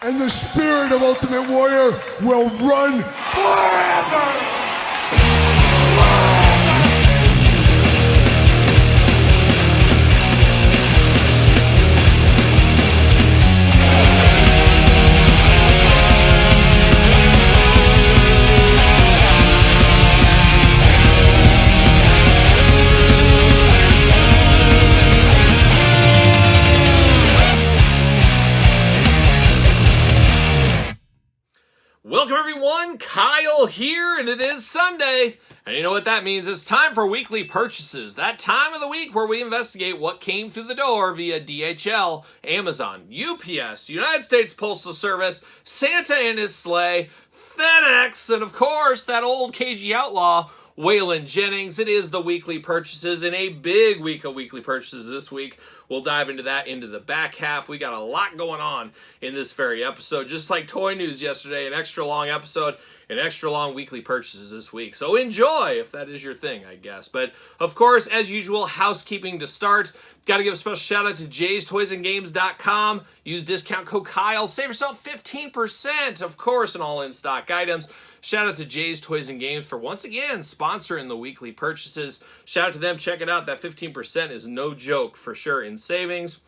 And the spirit of Ultimate Warrior will run forever! Welcome everyone, Kyle here, and it is Sunday, and you know what that means. It's time for weekly purchases, that time of the week where we investigate what came through the door via DHL, Amazon, UPS, United States Postal Service, Santa and his sleigh, FedEx, and of course that old cagey outlaw, Waylon Jennings. It is the weekly purchases, and a big week of weekly purchases this week. We'll dive into that into the back half. We got a lot going on in this very episode. Just like Toy News yesterday, an extra long episode, an extra long weekly purchases this week. So enjoy if that is your thing, I guess. But of course, as usual, housekeeping to start. Got to give a special shout out to jaystoysandgames.com. Use discount code Kyle. Save yourself 15%, of course, on all in-stock items. Shout out to Jay's Toys and Games for once again sponsoring the weekly purchases. Shout out to them. Check it out. That 15% is no joke for sure in savings.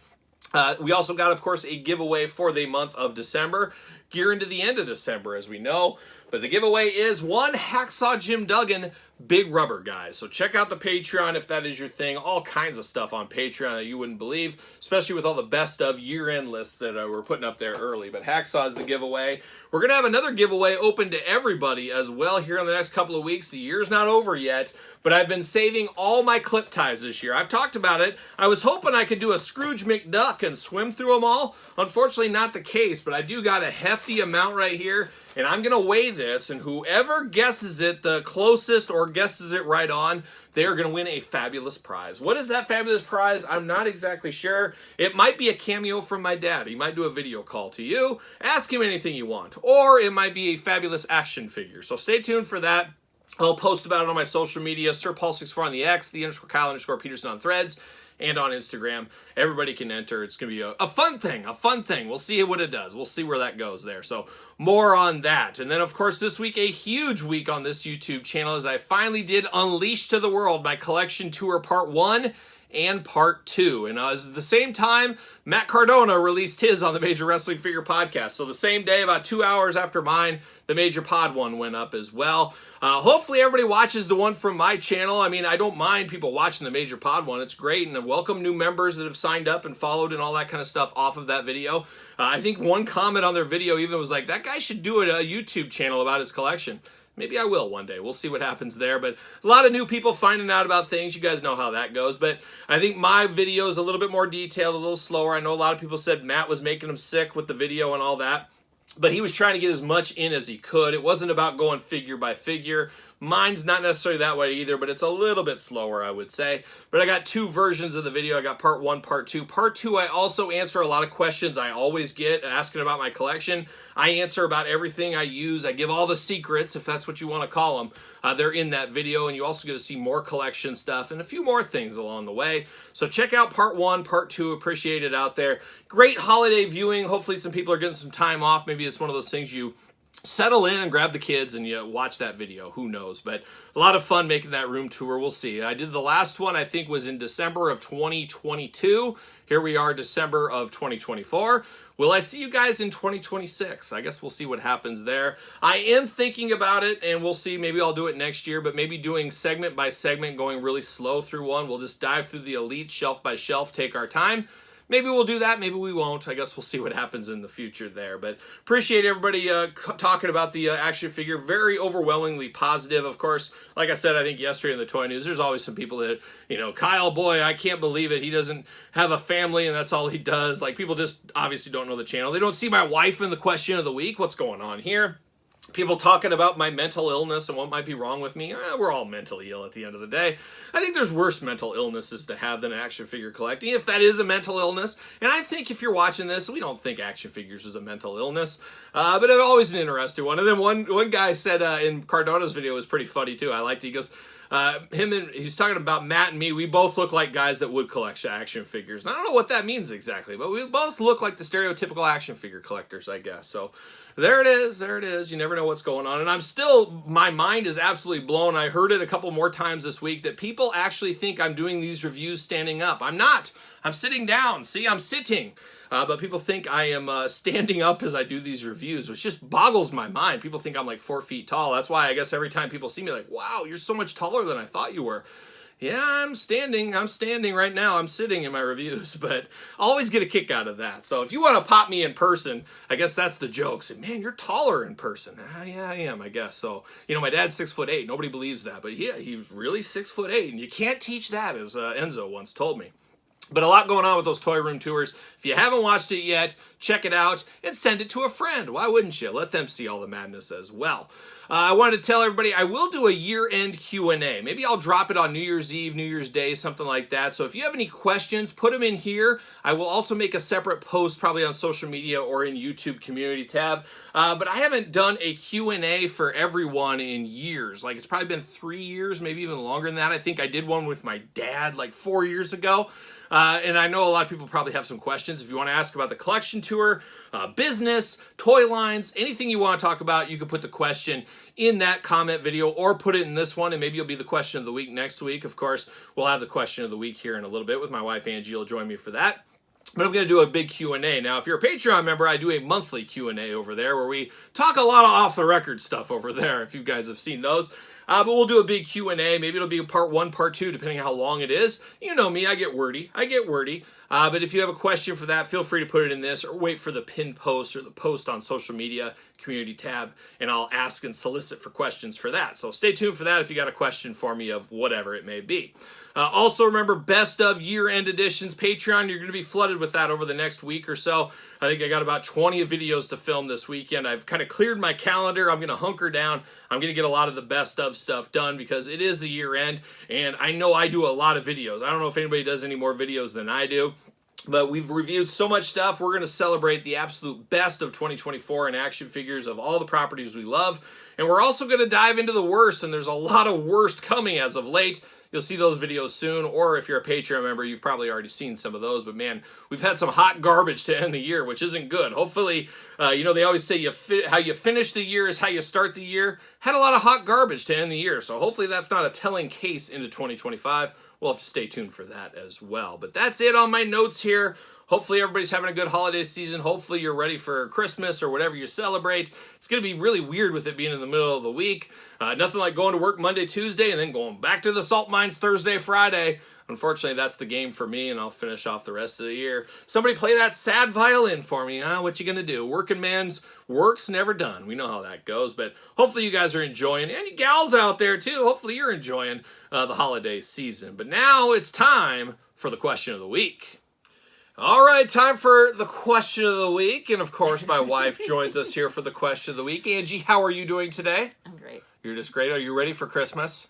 We also got, of course, a giveaway for the month of December. Gear into the end of December, as we know. But the giveaway is one Hacksaw Jim Duggan Big Rubber, guys. So check out the Patreon if that is your thing. All kinds of stuff on Patreon that you wouldn't believe, especially with all the best of year-end lists that we're putting up there early. But Hacksaw is the giveaway. We're going to have another giveaway open to everybody as well here in the next couple of weeks. The year's not over yet, but I've been saving all my clip ties this year. I've talked about it. I was hoping I could do a Scrooge McDuck and swim through them all. Unfortunately, not the case, but I do got a hefty amount right here. And I'm going to weigh this, and whoever guesses it the closest or guesses it right on, they are going to win a fabulous prize. What is that fabulous prize? I'm not exactly sure. It might be a cameo from my dad. He might do a video call to you. Ask him anything you want. Or it might be a fabulous action figure. So stay tuned for that. I'll post about it on my social media, SirPaul64 on the X, the _Kyle_Peterson on Threads, and on Instagram. Everybody can enter. It's going to be a fun thing, We'll see what it does. We'll see where that goes there. So more on that. And then, of course, this week, a huge week on this YouTube channel as I finally did unleash to the world my collection tour part 1 and part 2. And at the same time, Matt Cardona released his on the Major Wrestling Figure Podcast. So the same day, about 2 hours after mine, the Major Pod one went up as well. Hopefully everybody watches the one from my channel. I mean, I don't mind people watching the Major Pod one. It's great. And I welcome new members that have signed up and followed and all that kind of stuff off of that video. I think one comment on their video even was like, that guy should do a YouTube channel about his collection. Maybe I will one day. We'll see what happens there. But a lot of new people finding out about things. You guys know how that goes. But I think my video is a little bit more detailed, a little slower. I know a lot of people said Matt was making them sick with the video and all that. But he was trying to get as much in as he could. It wasn't about going figure by figure. Mine's not necessarily that way either, but it's a little bit slower, I would say. But I got 2 versions of the video. I got part 1, part 2. Part 2, I also answer a lot of questions I always get asking about my collection. I answer about everything I use. I give all the secrets, if that's what you want to call them. They're in that video, and you also get to see more collection stuff and a few more things along the way. So check out part 1, part 2. Appreciate it out there. Great holiday viewing. Hopefully some people are getting some time off. Maybe it's one of those things you settle in and grab the kids and you watch that video. Who knows? But a lot of fun making that room tour. We'll see. I did the last one, I think, was in December of 2022. Here we are, December of 2024. Will I see you guys in 2026? I guess we'll see what happens there. I am thinking about it, and we'll see. Maybe I'll do it next year, but maybe doing segment by segment, going really slow through one. We'll just dive through the Elite shelf by shelf, take our time. Maybe we'll do that. Maybe we won't. I guess we'll see what happens in the future there. But appreciate everybody talking about the action figure. Very overwhelmingly positive. Of course, like I said, I think yesterday in the Toy News, there's always some people that, you know, Kyle, boy, I can't believe it. He doesn't have a family and that's all he does. Like, people just obviously don't know the channel. They don't see my wife in the question of the week. What's going on here? People talking about my mental illness and what might be wrong with me. We're all mentally ill at the end of the day. I think there's worse mental illnesses to have than action figure collecting, if that is a mental illness. And I think if you're watching this, we don't think action figures is a mental illness. But it's always an interesting one. And then one guy said in Cardona's video, was pretty funny too. I liked it. He goes, He's talking about Matt and me. We both look like guys that would collect action figures. And I don't know what that means exactly, but we both look like the stereotypical action figure collectors, I guess. So there it is. There it is. You never know what's going on. And I'm still, my mind is absolutely blown. I heard it a couple more times this week that people actually think I'm doing these reviews standing up. I'm not. I'm sitting down. See, I'm sitting. But people think I am standing up as I do these reviews, which just boggles my mind. People think I'm like 4 feet tall. That's why I guess every time people see me, like, wow, you're so much taller than I thought you were. Yeah, I'm standing right now. I'm sitting in my reviews, but I always get a kick out of that. So if you want to pop me in person, I guess that's the joke. Say, man, you're taller in person. Yeah, I am, I guess. So, you know, my dad's 6'8". Nobody believes that, but yeah, he's really 6'8", and you can't teach that, as Enzo once told me. But a lot going on with those toy room tours. If you haven't watched it yet, check it out and send it to a friend. Why wouldn't you? Let them see all the madness as well. I wanted to tell everybody I will do a year-end Q&A. Maybe I'll drop it on New Year's Eve, New Year's Day, something like that. So if you have any questions, put them in here. I will also make a separate post probably on social media or in YouTube community tab. But I haven't done a Q&A for everyone in years. Like, it's probably been 3 years, maybe even longer than that. I think I did one with my dad like 4 years ago. And I know a lot of people probably have some questions. If you want to ask about the collection tour, business, toy lines, anything you want to talk about, you can put the question in that comment video or put it in this one, and maybe you'll be the question of the week next week. Of course, we'll have the question of the week here in a little bit with my wife, Angie. Will join me for that. But I'm going to do a big Q&A. Now, if you're a Patreon member, I do a monthly Q&A over there where we talk a lot of off-the-record stuff over there, if you guys have seen those. But we'll do a big Q&A. Maybe it'll be part 1, part 2, depending on how long it is. You know me, I get wordy. But if you have a question for that, feel free to put it in this or wait for the pinned post or the post on social media community tab, and I'll ask and solicit for questions for that. So stay tuned for that if you got a question for me of whatever it may be. Also, remember, best of year-end editions. Patreon, you're going to be flooded with that over the next week or so. I think I got about 20 videos to film this weekend. I've kind of cleared my calendar. I'm going to hunker down. I'm going to get a lot of the best of stuff done because it is the year-end, and I know I do a lot of videos. I don't know if anybody does any more videos than I do. But we've reviewed so much stuff. We're going to celebrate the absolute best of 2024 in action figures of all the properties we love. And we're also going to dive into the worst, and there's a lot of worst coming as of late. You'll see those videos soon, or if you're a Patreon member, you've probably already seen some of those. But man, we've had some hot garbage to end the year, which isn't good. Hopefully, you know, they always say how you finish the year is how you start the year. Had a lot of hot garbage to end the year, so hopefully that's not a telling case into 2025. We'll have to stay tuned for that as well. But that's it on my notes here. Hopefully everybody's having a good holiday season. Hopefully you're ready for Christmas or whatever you celebrate. It's going to be really weird with it being in the middle of the week. Nothing like going to work Monday, Tuesday, and then going back to the salt mines Thursday, Friday. Unfortunately, that's the game for me, and I'll finish off the rest of the year. Somebody play that sad violin for me. What you going to do? Working man's work's never done. We know how that goes, but hopefully you guys are enjoying, and you gals out there too, hopefully you're enjoying the holiday season. But now it's time for the question of the week. All right, time for the question of the week. And of course, my wife joins us here for the question of the week. Angie, how are you doing today? I'm great. You're just great. Are you ready for Christmas?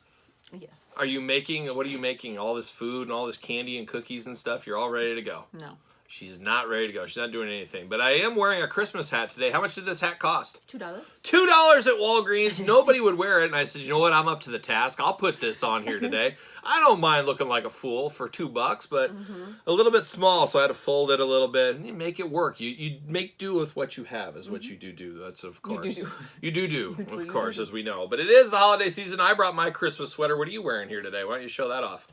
Yes. Are you making, what are you making? All this food and all this candy and cookies and stuff? You're all ready to go? No. She's not ready to go. She's not doing anything. But I am wearing a Christmas hat today. How much did this hat cost? $2. $2 at Walgreens. Nobody would wear it. And I said, you know what? I'm up to the task. I'll put this on here today. I don't mind looking like a fool for $2, but a little bit small, so I had to fold it a little bit. And you make it work. You make do with what you have is what you do. That's, of course. You do, of course, as we know. But it is the holiday season. I brought my Christmas sweater. What are you wearing here today? Why don't you show that off?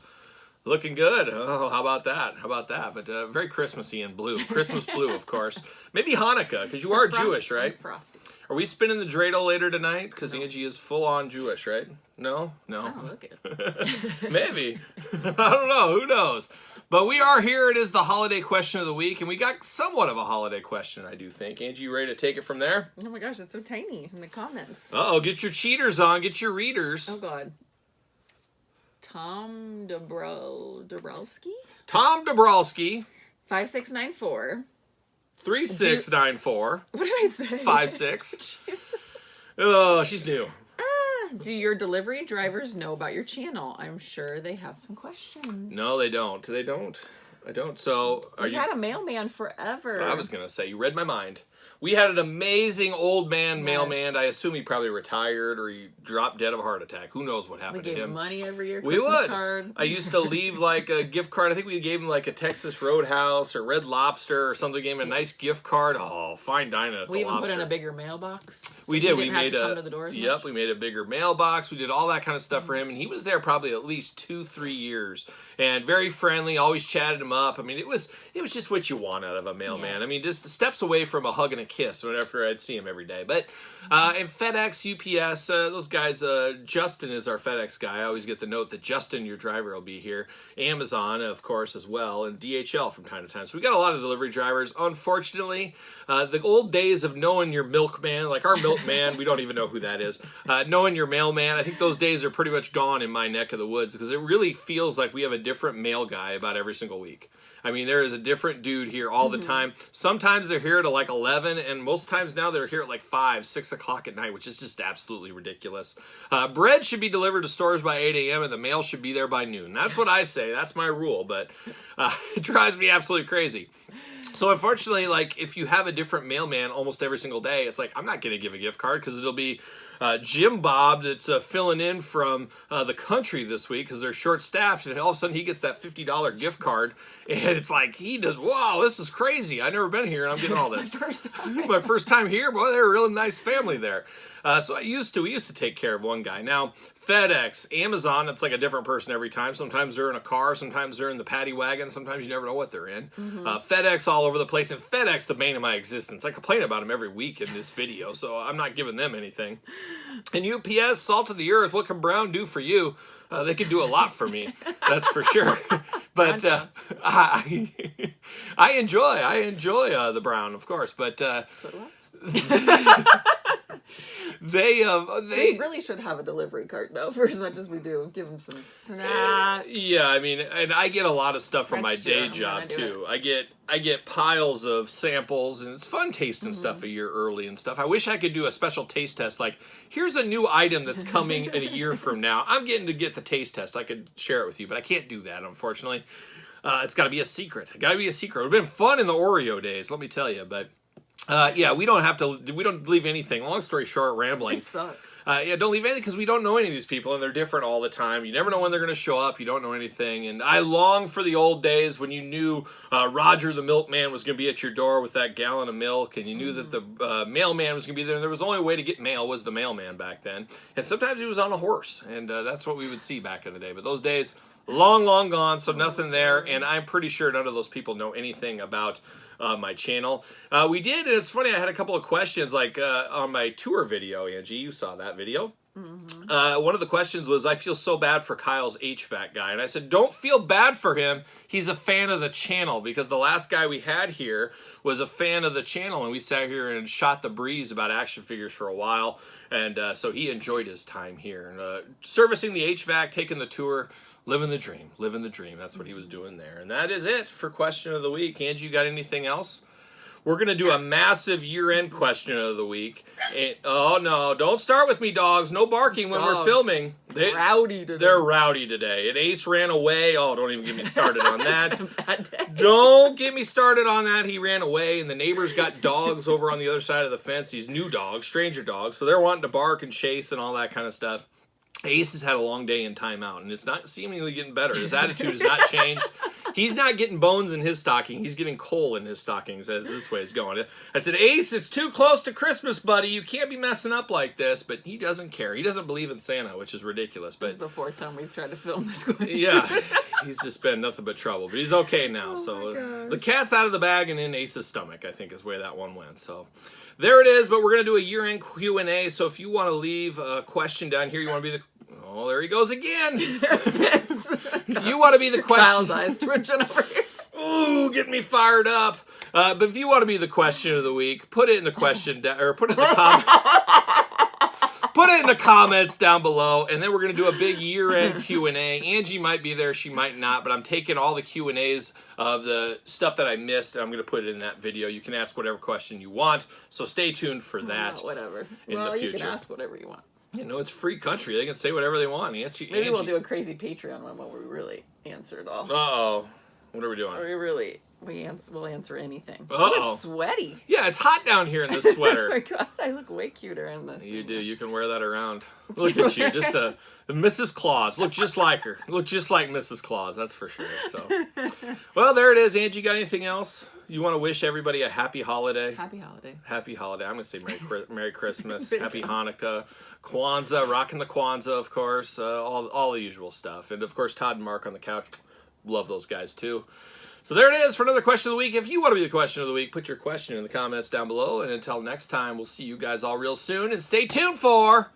Looking good. Oh, how about that? But very Christmassy and blue. Christmas blue, of course. Maybe Hanukkah, because you are Jewish, right? Frosty. Are we spinning the dreidel later tonight? Because Angie is full-on Jewish, right? No? I don't look it. Maybe. I don't know. Who knows? But we are here. It is the holiday question of the week, and we got somewhat of a holiday question, I do think. Angie, you ready to take it from there? Oh my gosh, it's so tiny in the comments. Uh-oh, get your cheaters on. Get your readers. Oh God. Tom Dabrowski? Tom Dabrowski. 5694. 3694. What did I say? 56. Oh, she's new. Do your delivery drivers know about your channel? I'm sure they have some questions. No, they don't. I don't. So, You had a mailman forever. That's what I was going to say. You read my mind. We had an amazing old man mailman. Yes. I assume he probably retired or he dropped dead of a heart attack. Who knows what We happened to gave him? him money every year. We Christmas would. Card. I used to leave like a gift card. I think we gave him like a Texas Roadhouse or Red Lobster or something. Gave him a nice gift card. Oh, fine dining at We the even Lobster. put in a bigger mailbox. So We he did. didn't We have made to come a to the door as yep. much. We made a bigger mailbox. We did all that kind of stuff for him, and he was there probably at least 2-3 years. And very friendly. Always chatted him up. I mean, it was just what you want out of a mailman. Yes. I mean, just steps away from a hug and a kiss whenever I'd see him every day. But and FedEx, UPS, those guys. Justin is our FedEx guy. I always get the note that Justin, your driver, will be here. Amazon, of course, as well, and DHL from time to time. So we got a lot of delivery drivers. Unfortunately, the old days of knowing your milkman, like our milkman, we don't even know who that is. Knowing your mailman, I think those days are pretty much gone in my neck of the woods because it really feels like we have a different mail guy about every single week. I mean, there is a different dude here all the time. Sometimes they're here to like 11, and most times now they're here at like 5, 6 o'clock at night, which is just absolutely ridiculous. Bread should be delivered to stores by 8 a.m., and the mail should be there by noon. That's what I say. That's my rule, but it drives me absolutely crazy. So unfortunately, like if you have a different mailman almost every single day, it's like I'm not going to give a gift card because it'll be Jim Bob that's filling in from the country this week because they're short-staffed, and all of a sudden he gets that $50 gift card, and it's like he does, wow, this is crazy. I've never been here, and I'm getting all this. My first time here, boy, they're a really nice family there. So we used to take care of one guy. Now, FedEx, Amazon, it's like a different person every time. Sometimes they're in a car, sometimes they're in the paddy wagon, sometimes you never know what they're in. FedEx all over the place, and FedEx, the bane of my existence. I complain about them every week in this video, so I'm not giving them anything. And UPS, salt of the earth, what can Brown do for you? They can do a lot for me, that's for sure. But I enjoy the Brown, of course. But they really should have a delivery cart though, for as much as we do. Give them some snacks. Yeah, I mean, and I get a lot of stuff from my Next year, day I'm job gonna do too. I get piles of samples, and it's fun tasting stuff a year early and stuff. I wish I could do a special taste test. Like, here's a new item that's coming in a year from now. I'm getting to get the taste test. I could share it with you, but I can't do that, unfortunately. It's got to be a secret. It got to be a secret. It would have been fun in the Oreo days, let me tell you. But yeah, we don't leave anything. Long story short, rambling. They suck. Yeah, don't leave anything because we don't know any of these people, and they're different all the time. You never know when they're going to show up. You don't know anything. And I long for the old days when you knew Roger the milkman was going to be at your door with that gallon of milk, and you knew that the mailman was going to be there. And there was only way to get mail was the mailman back then. And sometimes he was on a horse, and that's what we would see back in the day. But those days, long, long gone, so nothing there. And I'm pretty sure none of those people know anything about my channel. We did, and it's funny, I had a couple of questions, like on my tour video, Angie, you saw that video. One of the questions was, I feel so bad for Kyle's HVAC guy. And I said, don't feel bad for him. He's a fan of the channel, because the last guy we had here was a fan of the channel, and we sat here and shot the breeze about action figures for a while. And so he enjoyed his time here. And servicing the HVAC, taking the tour, living the dream. Living the dream. That's what he was doing there. And that is it for Question of the Week. Angie, you got anything else? We're going to do a massive year-end question of the week. And, oh, no. Don't start with me, dogs. No barking when we're filming. Rowdy today. They're rowdy today. And Ace ran away. Oh, don't even get me started on that. It's a bad day. Don't get me started on that. He ran away, and the neighbors got dogs over on the other side of the fence. These new dogs, stranger dogs. So they're wanting to bark and chase and all that kind of stuff. Ace has had a long day in timeout, and it's not seemingly getting better. His attitude has not changed. He's not getting bones in his stocking. He's getting coal in his stockings as this way is going. I said, Ace, it's too close to Christmas, buddy. You can't be messing up like this. But he doesn't care. He doesn't believe in Santa, which is ridiculous. But This is the 4th time we've tried to film this question. yeah, he's just been nothing but trouble. But he's okay now. So the cat's out of the bag and in Ace's stomach, I think, is where that one went. So there it is. But we're going to do a year-end Q&A. So if you want to leave a question down here, you want to be the... Oh, there he goes again. You want to be the question. Kyle's eyes twitching over here. Ooh, getting me fired up. But if you want to be the question of the week, put it in the question or put it in the comment. Put it in the comments down below, and then we're going to do a big year-end Q&A. Angie might be there, she might not, but I'm taking all the Q&As of the stuff that I missed, and I'm going to put it in that video. You can ask whatever question you want, so stay tuned for that. Whatever. In the future. You can ask whatever you want. You know, it's free country. They can say whatever they want. Maybe we'll do a crazy Patreon one where we really answer it all. Uh-oh. What are we doing? Where we really We'll answer anything. Uh-oh. It's sweaty. Yeah, it's hot down here in this sweater. Oh my god, I look way cuter in this. You do. You can wear that around. Look at you. Just a Mrs. Claus. Look just like her. Look just like Mrs. Claus. That's for sure. So, well, there it is. Angie, got anything else? You want to wish everybody a happy holiday? Happy holiday. Happy holiday. I'm going to say Merry Christmas, Happy Hanukkah, Kwanzaa, rocking the Kwanzaa, of course, all the usual stuff. And, of course, Todd and Mark on the couch. Love those guys, too. So there it is for another question of the week. If you want to be the question of the week, put your question in the comments down below. And until next time, we'll see you guys all real soon. And stay tuned for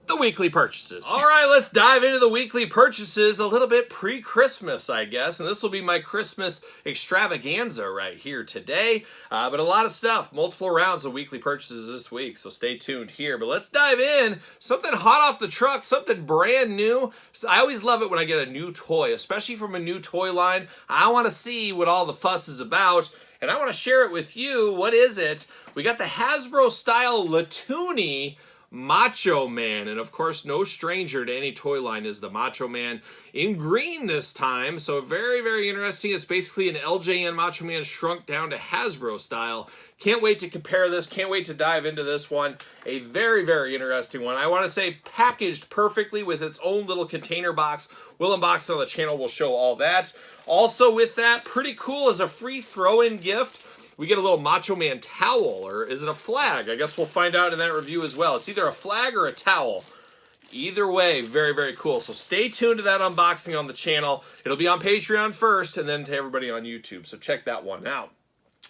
the weekly purchases. All right, let's dive into the weekly purchases a little bit pre-Christmas, I guess. And this will be my Christmas extravaganza right here today. But a lot of stuff, multiple rounds of weekly purchases this week. So stay tuned here. But let's dive in. Something hot off the truck, something brand new. I always love it when I get a new toy, especially from a new toy line. I want to see what all the fuss is about. And I want to share it with you. What is it? We got the Hasbro style Latoonie Macho Man, and of course no stranger to any toy line is the Macho Man in green this time, so very, very interesting. It's basically an LJN Macho Man shrunk down to Hasbro style. Can't wait to compare this, can't wait to dive into this one. A very, very interesting one. I want to say packaged perfectly with its own little container box. We'll unbox it on the channel, we'll show all that. Also with that, pretty cool as a free throw-in gift, we get a little Macho Man towel, or is it a flag? I guess we'll find out in that review as well. It's either a flag or a towel. Either way, very, very cool. So stay tuned to that unboxing on the channel. It'll be on Patreon first, and then to everybody on YouTube. So check that one out.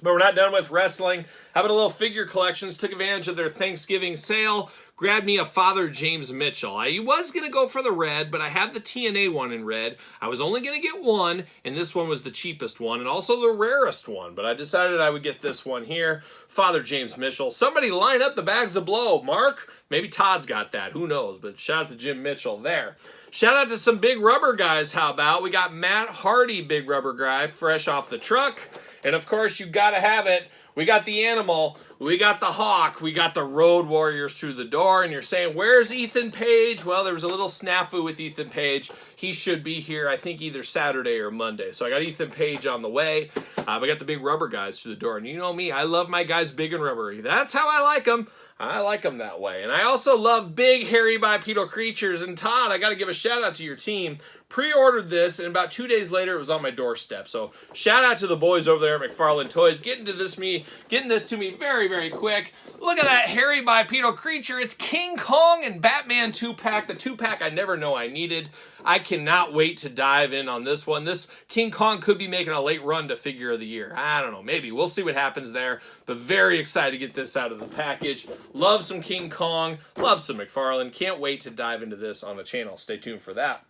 But we're not done with wrestling. Having a little figure collections. Took advantage of their Thanksgiving sale. Grabbed me a Father James Mitchell. I was going to go for the red, but I have the TNA one in red. I was only going to get one, and this one was the cheapest one, and also the rarest one. But I decided I would get this one here. Father James Mitchell. Somebody line up the bags of blow. Mark? Maybe Todd's got that. Who knows? But shout out to Jim Mitchell there. Shout out to some big rubber guys. How about? We got Matt Hardy, big rubber guy, fresh off the truck. And of course, you got to have it. We got the animal, we got the hawk, we got the road warriors through the door, and you're saying, where's Ethan Page? Well, there was a little snafu with Ethan Page. He should be here, I think, either Saturday or Monday. So I got Ethan Page on the way. We got the big rubber guys through the door. And you know me, I love my guys big and rubbery. That's how I like them. I like them that way. And I also love big, hairy bipedal creatures. And Todd, I got to give a shout out to your team. Pre-ordered this, and about 2 days later, it was on my doorstep. So shout out to the boys over there at McFarland Toys, getting this to me very, very quick. Look at that hairy bipedal creature. It's King Kong and Batman 2-pack. The 2-pack I never know I needed. I cannot wait to dive in on this one. This King Kong could be making a late run to figure of the year. I don't know, maybe. We'll see what happens there. But very excited to get this out of the package. Love some King Kong. Love some McFarland. Can't wait to dive into this on the channel. Stay tuned for that.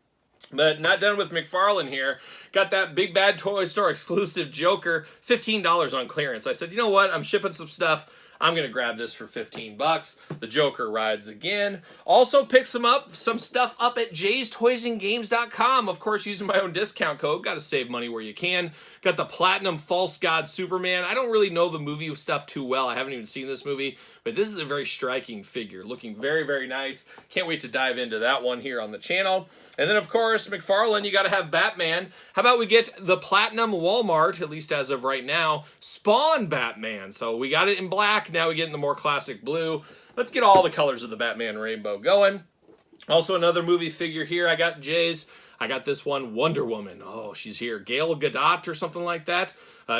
But not done with McFarland here. Got that Big Bad Toy Store exclusive Joker, $15 on clearance. I said, you know what? I'm shipping some stuff. I'm going to grab this for 15 bucks. The Joker rides again. Also pick some stuff up at jaystoysandgames.com. Of course, using my own discount code. Got to save money where you can. Got the Platinum False God Superman. I don't really know the movie stuff too well. I haven't even seen this movie. But this is a very striking figure. Looking very, very nice. Can't wait to dive into that one here on the channel. And then, of course, McFarland, you got to have Batman. How about we get the Platinum Walmart, at least as of right now, Spawn Batman. So we got it in black. Now we get in the more classic blue. Let's get all the colors of the Batman rainbow going. Also, another movie figure here. I got Jay's. I got this one, Wonder Woman. Oh, she's here. Gal Gadot or something like that.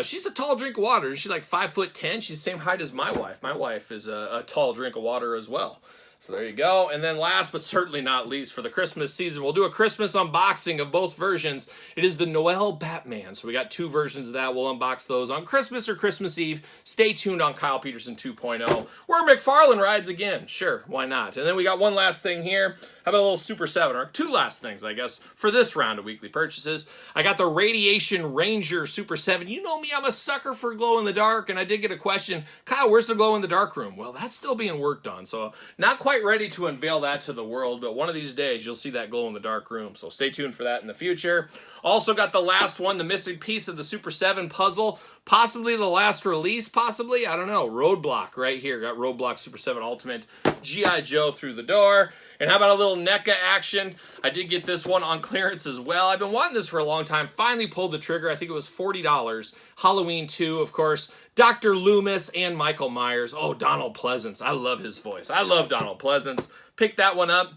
She's a tall drink of water. She's like 5'10". She's the same height as my wife. My wife is a tall drink of water as well. So there you go. And then last but certainly not least, for the Christmas season, we'll do a Christmas unboxing of both versions. It is the Noel Batman. So we got two versions of that. We'll unbox those on Christmas or Christmas Eve. Stay tuned on Kyle Peterson 2.0, where McFarland rides again. Sure, why not? And then we got one last thing here. How about a little Super 7? Or two last things, I guess, for this round of weekly purchases. I got the Radiation Ranger Super 7. You know me, I'm a sucker for glow-in-the-dark, and I did get a question, Kyle, where's the glow-in-the-dark room? Well, that's still being worked on, so not quite ready to unveil that to the world, but one of these days you'll see that glow-in-the-dark room, so stay tuned for that in the future. Also got the last one, the missing piece of the Super 7 puzzle, possibly the last release, possibly, I don't know, Roadblock right here. Got Roadblock Super 7 Ultimate, G.I. Joe through the door. And how about a little NECA action. I did get this one on clearance as well. I've been wanting this for a long time. Finally pulled the trigger. I think it was $40. Halloween 2, of course. Dr. Loomis and Michael Myers. Oh, Donald Pleasance. I love his voice. I love Donald Pleasance. Picked that one up.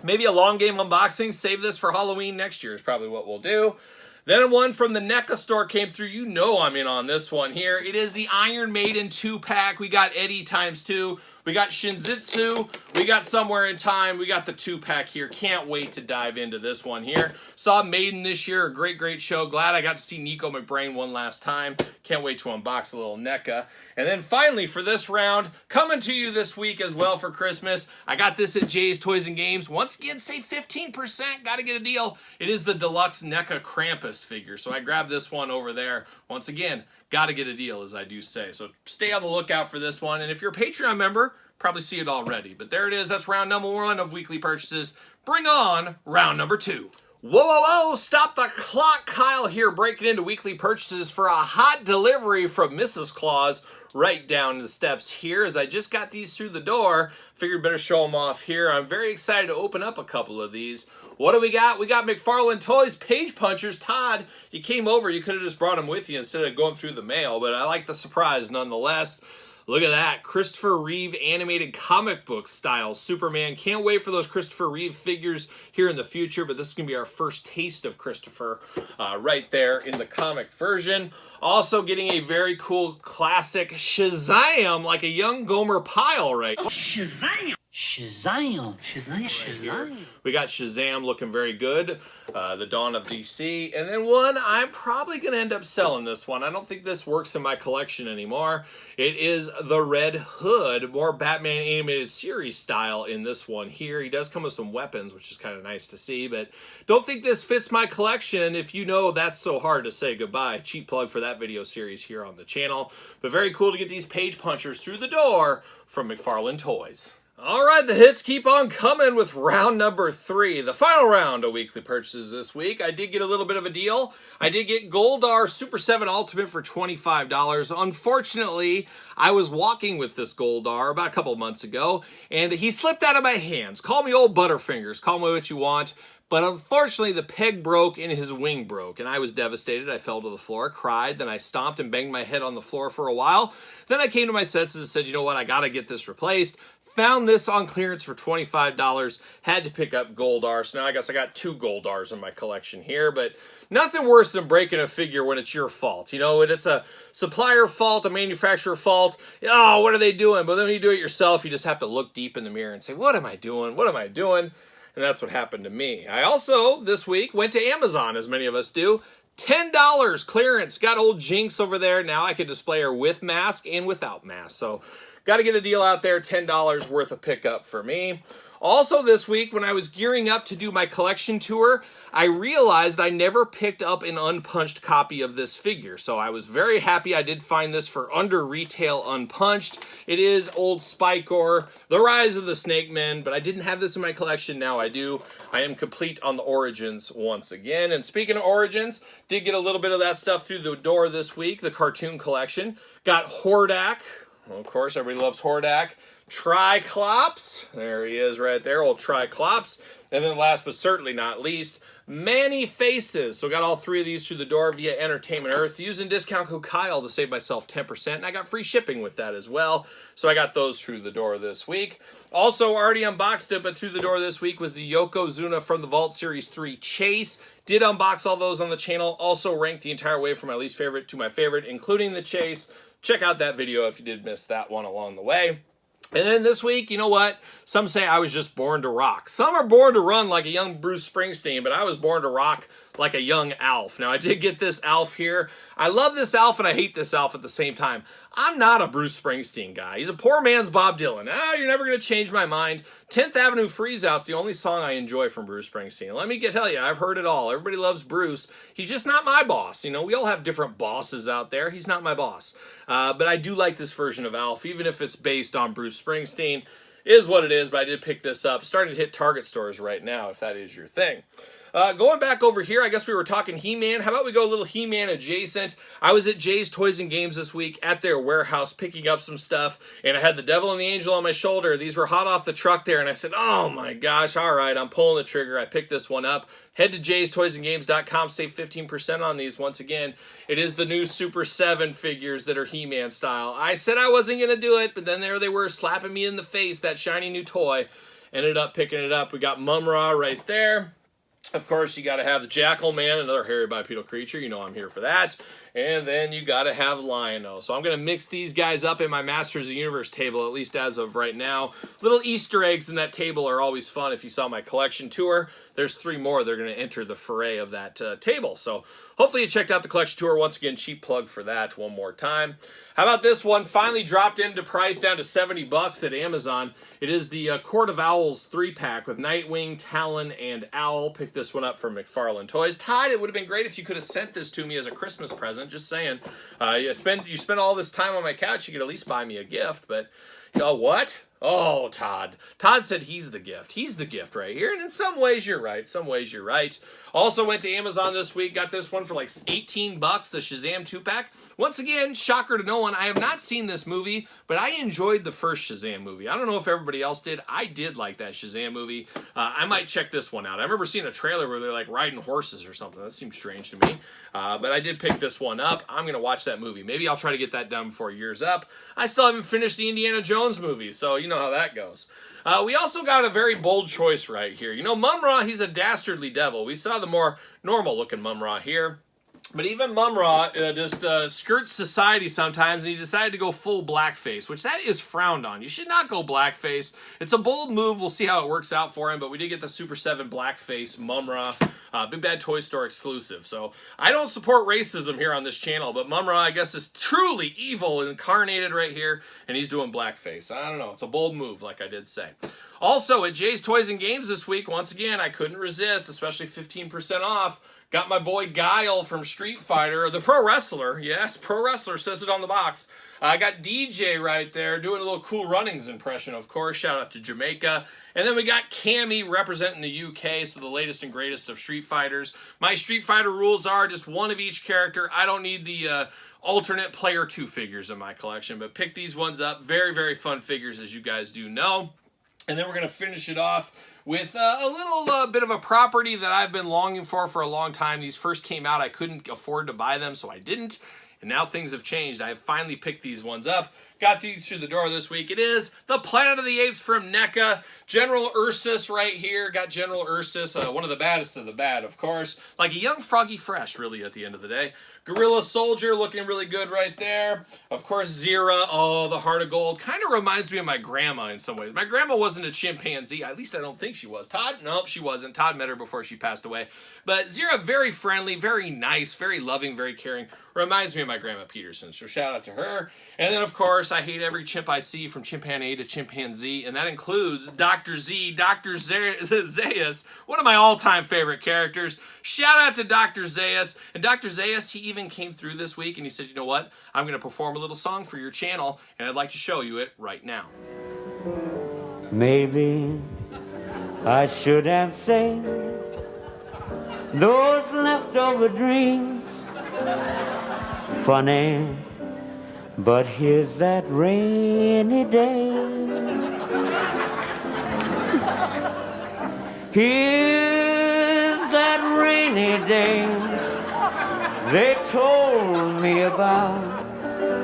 Maybe a long game unboxing. Save this for Halloween next year is probably what we'll do. Then one from the NECA store came through. You know I'm in on this one here. It is the Iron Maiden 2-pack. We got Eddie ×2. We got Shinzitsu. We got Somewhere in Time. We got the 2-pack here. Can't wait to dive into this one here. Saw Maiden this year. A great, great show. Glad I got to see Nico McBrain one last time. Can't wait to unbox a little NECA. And then finally for this round, coming to you this week as well for Christmas, I got this at Jay's Toys and Games. Once again, say 15%. Got to get a deal. It is the deluxe NECA Krampus figure. So I grabbed this one over there. Once again, got to get a deal, as I do say. So stay on the lookout for this one. And if you're a Patreon member, probably see it already. But there it is. That's round number 1 of weekly purchases. Bring on round number 2. Whoa, whoa, whoa, stop the clock. Kyle here breaking into weekly purchases for a hot delivery from Mrs. Claus right down the steps here. As I just got these through the door, figured better show them off here. I'm very excited to open up a couple of these. What do we got? We got McFarland Toys Page Punchers. Todd, you came over. You could have just brought them with you instead of going through the mail, but I like the surprise nonetheless. Look at that. Christopher Reeve animated comic book style Superman. Can't wait for those Christopher Reeve figures here in the future, but this is going to be our first taste of Christopher right there in the comic version. Also getting a very cool classic Shazam, like a young Gomer Pyle right now. Shazam! Shazam! Shazam! Shazam! We got Shazam looking very good. The Dawn of DC. And then one, I'm probably going to end up selling this one. I don't think this works in my collection anymore. It is the Red Hood, more Batman animated series style in this one here. He does come with some weapons, which is kind of nice to see, but don't think this fits my collection. If you know that's so hard to say goodbye, cheap plug for that video series here on the channel. But very cool to get these page punchers through the door from McFarland Toys. All right, the hits keep on coming with round number 3, the final round of weekly purchases this week. I did get a little bit of a deal. I did get Goldar Super 7 Ultimate for $25. Unfortunately, I was walking with this Goldar about a couple of months ago, and he slipped out of my hands. Call me old Butterfingers, call me what you want. But unfortunately, the peg broke and his wing broke, and I was devastated. I fell to the floor, cried, then I stomped and banged my head on the floor for a while. Then I came to my senses and said, you know what, I gotta get this replaced. Found this on clearance for $25. Had to pick up Goldar, so now I guess I got 2 Goldars in my collection here, but nothing worse than breaking a figure when it's your fault. You know, it's a supplier fault, a manufacturer fault. Oh, what are they doing? But then when you do it yourself, you just have to look deep in the mirror and say, what am I doing? What am I doing? And that's what happened to me. I also, this week, went to Amazon, as many of us do. $10 clearance. Got old Jinx over there. Now I can display her with mask and without mask. So got to get a deal out there. $10 worth of pickup for me. Also this week, when I was gearing up to do my collection tour, I realized I never picked up an unpunched copy of this figure. So I was very happy I did find this for under retail unpunched. It is old Spikor, The Rise of the Snake Men, but I didn't have this in my collection. Now I do. I am complete on the Origins once again. And speaking of Origins, did get a little bit of that stuff through the door this week, the cartoon collection. Got Hordak. Well, of course, everybody loves Hordak. Triclops, there he is right there, old Triclops. And then last but certainly not least, Manny Faces. So got all 3 of these through the door via Entertainment Earth, using discount code Kyle to save myself 10%, and I got free shipping with that as well. So I got those through the door this week. Also already unboxed it, but through the door this week was the Yokozuna from the Vault Series 3 Chase. Did unbox all those on the channel, also ranked the entire way from my least favorite to my favorite, including the Chase. Check out that video if you did miss that one along the way. And then this week, you know what? Some say I was just born to rock. Some are born to run like a young Bruce Springsteen, but I was born to rock like a young Alf. Now, I did get this Alf here. I love this Alf and I hate this Alf at the same time. I'm not a Bruce Springsteen guy. He's a poor man's Bob Dylan. You're never going to change my mind. 10th Avenue Freeze Out's the only song I enjoy from Bruce Springsteen. Let me tell you, I've heard it all. Everybody loves Bruce. He's just not my boss. You know, we all have different bosses out there. He's not my boss. But I do like this version of Alf, even if it's based on Bruce Springsteen. It is what it is, but I did pick this up. It's starting to hit Target stores right now, if that is your thing. Going back over here, I guess we were talking He-Man. How about we go a little He-Man adjacent? I was at Jay's Toys and Games this week at their warehouse picking up some stuff, and I had the Devil and the Angel on my shoulder. These were hot off the truck there, and I said, oh my gosh, all right, I'm pulling the trigger. I picked this one up. Head to jaystoysandgames.com, save 15% on these. Once again, it is the new Super 7 figures that are He-Man style. I said I wasn't going to do it, but then there they were slapping me in the face, that shiny new toy. Ended up picking it up. We got Mum-Ra right there. Of course, you got to have the Jackal Man, another hairy bipedal creature. You know I'm here for that. And then you got to have Lion-O. So I'm going to mix these guys up in my Masters of the Universe table, at least as of right now. Little Easter eggs in that table are always fun. If you saw my collection tour, there's 3 more. They're going to enter the foray of that table. So hopefully you checked out the collection tour. Once again, cheap plug for that one more time. How about this one? Finally dropped into price down to $70 at Amazon. It is the Court of Owls 3-pack with Nightwing, Talon, and Owl. Picked this one up from McFarland Toys. Todd, it would have been great if you could have sent this to me as a Christmas present. Just saying. You spend all this time on my couch, you could at least buy me a gift. But, what? Oh, Todd. Todd said he's the gift. He's the gift right here. And in some ways, you're right. Some ways, you're right. Also went to Amazon this week. Got this one for like $18, the Shazam 2-pack. Once again, shocker to no one, I have not seen this movie, but I enjoyed the first Shazam movie. I don't know if everybody else did. I did like that Shazam movie. I might check this one out. I remember seeing a trailer where they're like riding horses or something. That seems strange to me. But I did pick this one up. I'm going to watch that movie. Maybe I'll try to get that done before year's up. I still haven't finished the Indiana Jones movie, so you know how that goes. We also got a very bold choice right here. You know, Mum-Ra, he's a dastardly devil. We saw the more normal-looking Mum-Ra here. But even Mum-Ra just skirts society sometimes, and he decided to go full blackface, which that is frowned on. You should not go blackface. It's a bold move. We'll see how it works out for him, but we did get the Super 7 blackface Mum-Ra. Big Bad Toy Store exclusive. So I don't support racism here on this channel, but Mum-Ra, I guess, is truly evil incarnated right here, and he's doing blackface. I don't know. It's a bold move, like I did say. Also, at Jay's Toys and Games this week, once again, I couldn't resist, especially 15% off. Got my boy Guile from Street Fighter, the pro wrestler. Yes, pro wrestler says it on the box. I got DJ right there doing a little Cool Runnings impression, of course. Shout out to Jamaica. And then we got Cammy representing the UK, so the latest and greatest of Street Fighters. My Street Fighter rules are just one of each character. I don't need the alternate player 2 figures in my collection, but pick these ones up. Very, very fun figures, as you guys do know. And then we're going to finish it off with a little bit of a property that I've been longing for a long time. These first came out, I couldn't afford to buy them, so I didn't. And now things have changed. I have finally picked these ones up. Got these through the door this week. It is the Planet of the Apes from NECA. General Ursus right here. Got General Ursus, one of the baddest of the bad, of course. Like a young Froggy Fresh, really, at the end of the day. Gorilla Soldier looking really good right there. Of course, Zira. Oh, the Heart of Gold. Kind of reminds me of my grandma in some ways. My grandma wasn't a chimpanzee. At least I don't think she was. Todd? Nope, she wasn't. Todd met her before she passed away. But Zira, very friendly, very nice, very loving, very caring. Reminds me of my grandma Peterson. So shout out to her. And then, of course, I hate every chimp I see from chimpanzee to chimpanzee. And that includes Dr. Z, Dr. Zaius, one of my all-time favorite characters. Shout out to Dr. Zaius. And Dr. Zaius, he even came through this week and he said, you know what? I'm going to perform a little song for your channel, and I'd like to show you it right now. Maybe I should have saved those leftover dreams. Funny, but here's that rainy day. Here's that rainy day they told me about.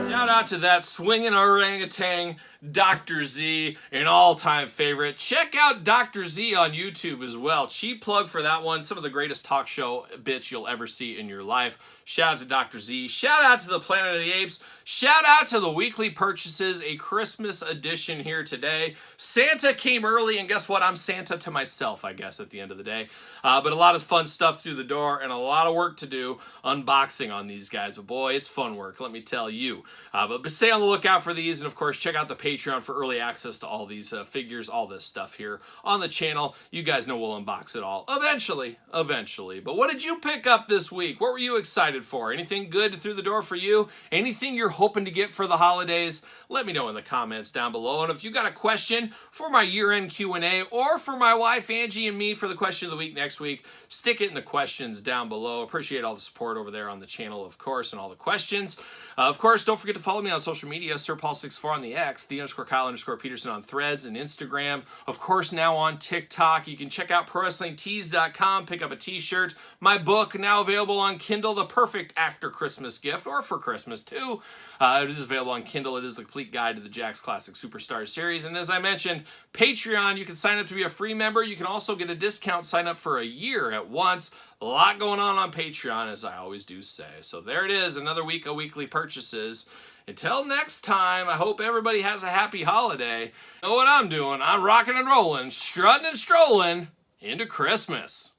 Shout out to that swinging orangutan, Dr. Z, an all-time favorite. Check out Dr. Z on YouTube as well. Cheap plug for that one. Some of the greatest talk show bits you'll ever see in your life. Shout out to Dr. Z. Shout out to the Planet of the Apes. Shout out to the weekly purchases, a Christmas edition here today. Santa came early, and guess what? I'm Santa to myself, I guess, at the end of the day. But a lot of fun stuff through the door and a lot of work to do unboxing on these guys. But boy, it's fun work, let me tell you. But stay on the lookout for these, and of course, check out the Patreon for early access to all these figures, all this stuff here on the channel. You guys know we'll unbox it all eventually. But what did you pick up this week? What were you excited for? Anything good through the door for you? Anything you're hoping to get for the holidays? Let me know in the comments down below. And if you got a question for my year-end Q&A or for my wife Angie and me for the question of the week next week, stick it in the questions down below. Appreciate all the support over there on the channel, of course, and all the questions. Of course, don't forget to follow me on social media, SirPaul64 on the X, _Kyle_Peterson on Threads and Instagram. Of course, now on TikTok. You can check out ProWrestlingTees.com, pick up a t-shirt. My book, now available on Kindle, the perfect after-Christmas gift, or for Christmas, too. It is available on Kindle. It is the complete guide to the Jakks Classic Superstars series. And as I mentioned, Patreon, you can sign up to be a free member. You can also get a discount, sign up for a year at once. A lot going on Patreon, as I always do say. So there it is, another week of weekly purchases. Until next time, I hope everybody has a happy holiday. You know what I'm doing? I'm rocking and rolling, strutting and strolling into Christmas.